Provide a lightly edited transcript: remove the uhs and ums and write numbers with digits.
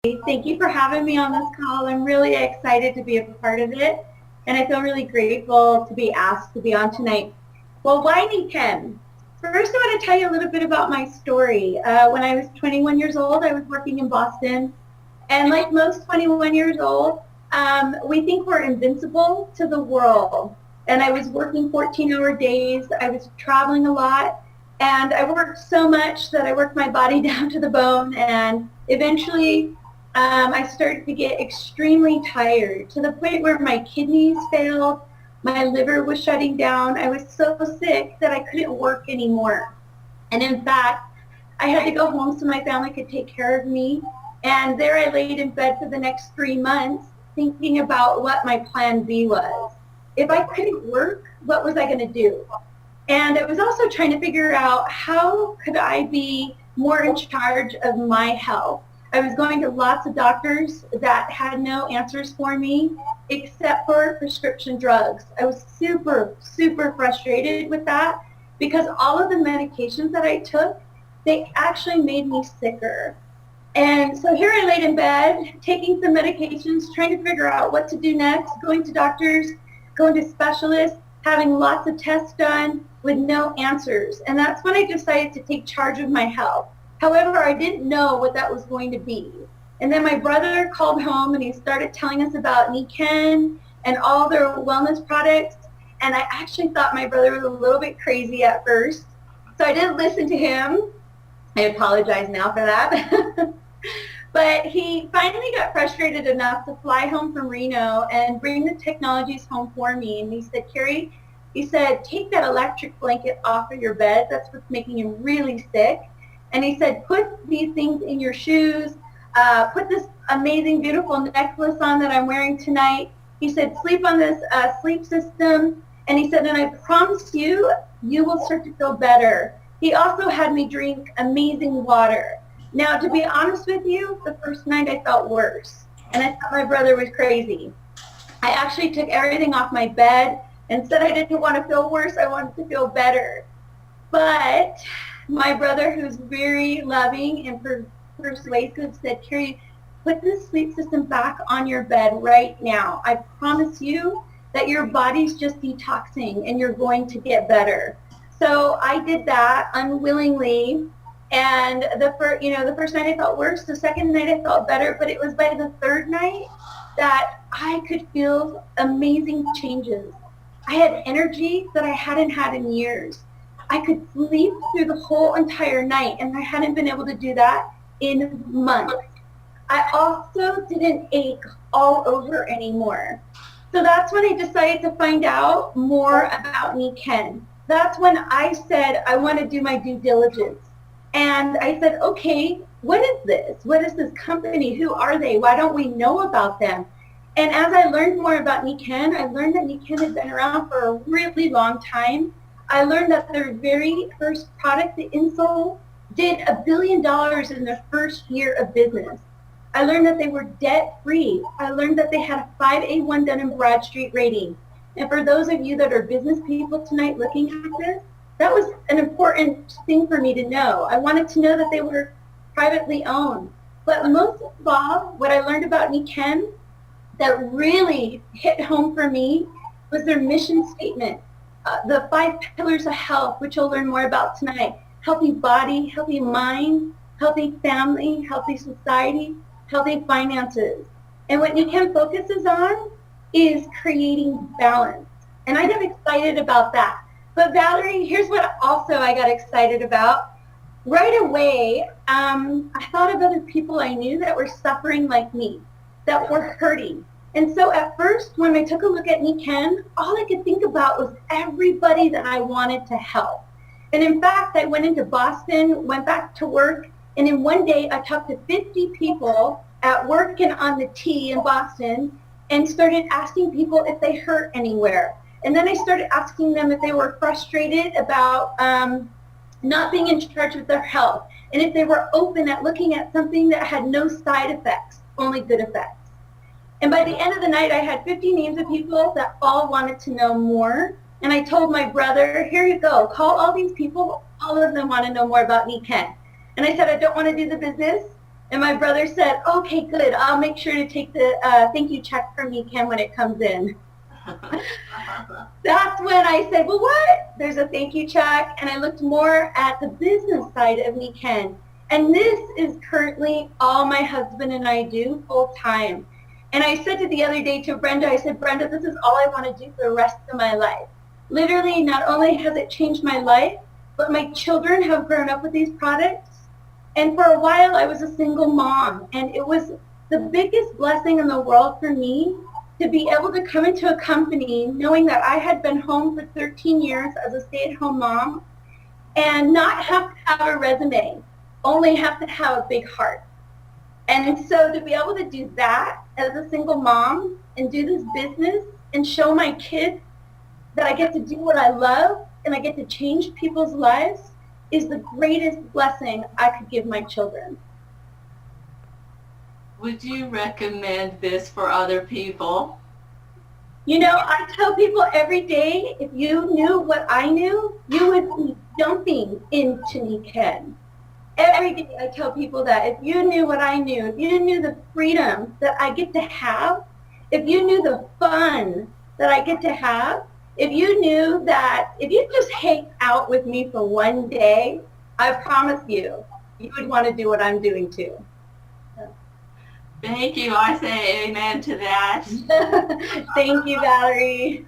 Thank you for having me on this call. I'm really excited to be a part of it, and I feel really grateful to be asked to be on tonight. Well, why Ken? First, I want to tell you a little bit about my story. When I was 21 years old, I was working in Boston, and like most 21 years old, we think we're invincible to the world. And I was working 14-hour days. I was traveling a lot, and I worked so much that I worked my body down to the bone, and eventually I started to get extremely tired to the point where my kidneys failed, my liver was shutting down. I was so sick that I couldn't work anymore. And in fact, I had to go home so my family could take care of me. And there I laid in bed for the next 3 months thinking about what my plan B was. If I couldn't work, what was I going to do? And I was also trying to figure out how could I be more in charge of my health. I was going to lots of doctors that had no answers for me except for prescription drugs. I was super, super frustrated with that because all of the medications that I took, they actually made me sicker. And so here I laid in bed, taking some medications, trying to figure out what to do next, going to doctors, going to specialists, having lots of tests done with no answers. And that's when I decided to take charge of my health. However, I didn't know what that was going to be. And then my brother called home and he started telling us about Ken and all their wellness products. And I actually thought my brother was a little bit crazy at first. So I didn't listen to him. I apologize now for that. But he finally got frustrated enough to fly home from Reno and bring the technologies home for me. And he said, Carrie, he said, take that electric blanket off of your bed. That's what's making you really sick. And he said, put these things in your shoes, put this amazing, beautiful necklace on that I'm wearing tonight. He said, sleep on this sleep system. And he said, and I promise you, you will start to feel better. He also had me drink amazing water. Now, to be honest with you, the first night I felt worse. And I thought my brother was crazy. I actually took everything off my bed and said I didn't want to feel worse. I wanted to feel better. But my brother, who's very loving and persuasive, said, Carrie, put this sleep system back on your bed right now. I promise you that your body's just detoxing and you're going to get better. So I did that unwillingly. And the first night I felt worse. The second night I felt better. But it was by the third night that I could feel amazing changes. I had energy that I hadn't had in years. I could sleep through the whole entire night, and I hadn't been able to do that in months. I also didn't ache all over anymore. So that's when I decided to find out more about Ken. That's when I said I want to do my due diligence. And I said, okay, what is this? What is this company? Who are they? Why don't we know about them? And as I learned more about Ken, I learned that Ken had been around for a really long time. I learned that their very first product, the insole, did $1 billion in their first year of business. I learned that they were debt-free. I learned that they had a 5A1 Dun & Bradstreet rating. And for those of you that are business people tonight looking at this, that was an important thing for me to know. I wanted to know that they were privately owned. But most of all, what I learned about Ken that really hit home for me was their mission statement. The 5 pillars of health, which you'll learn more about tonight. Healthy body, healthy mind, healthy family, healthy society, healthy finances. And what Ken focuses on is creating balance. And I got excited about that. But Valerie, here's what also I got excited about. Right away, I thought of other people I knew that were suffering like me, that were hurting. And so at first, when I took a look at Ken, all I could think about was everybody that I wanted to help. And in fact, I went into Boston, went back to work, and in one day I talked to 50 people at work and on the T in Boston and started asking people if they hurt anywhere. And then I started asking them if they were frustrated about not being in charge of their health and if they were open at looking at something that had no side effects, only good effects. And by the end of the night, I had 50 names of people that all wanted to know more. And I told my brother, here you go, call all these people. All of them want to know more about Ken. And I said, I don't want to do the business. And my brother said, okay, good. I'll make sure to take the thank you check from me, Ken, when it comes in. That's when I said, well, what? There's a thank you check. And I looked more at the business side of me, Ken. And this is currently all my husband and I do full time. And I said it the other day to Brenda, I said, Brenda, this is all I want to do for the rest of my life. Literally, not only has it changed my life, but my children have grown up with these products. And for a while, I was a single mom. And it was the biggest blessing in the world for me to be able to come into a company knowing that I had been home for 13 years as a stay-at-home mom and not have to have a resume, only have to have a big heart. And so to be able to do that as a single mom and do this business and show my kids that I get to do what I love and I get to change people's lives is the greatest blessing I could give my children. Would you recommend this for other people? You know, I tell people every day, if you knew what I knew, you would be jumping into me, Ken. Every day I tell people that if you knew what I knew, if you knew the freedom that I get to have, if you knew the fun that I get to have, if you knew that if you just hang out with me for one day, I promise you, you would want to do what I'm doing too. Thank you. I say amen to that. Thank you, Valerie.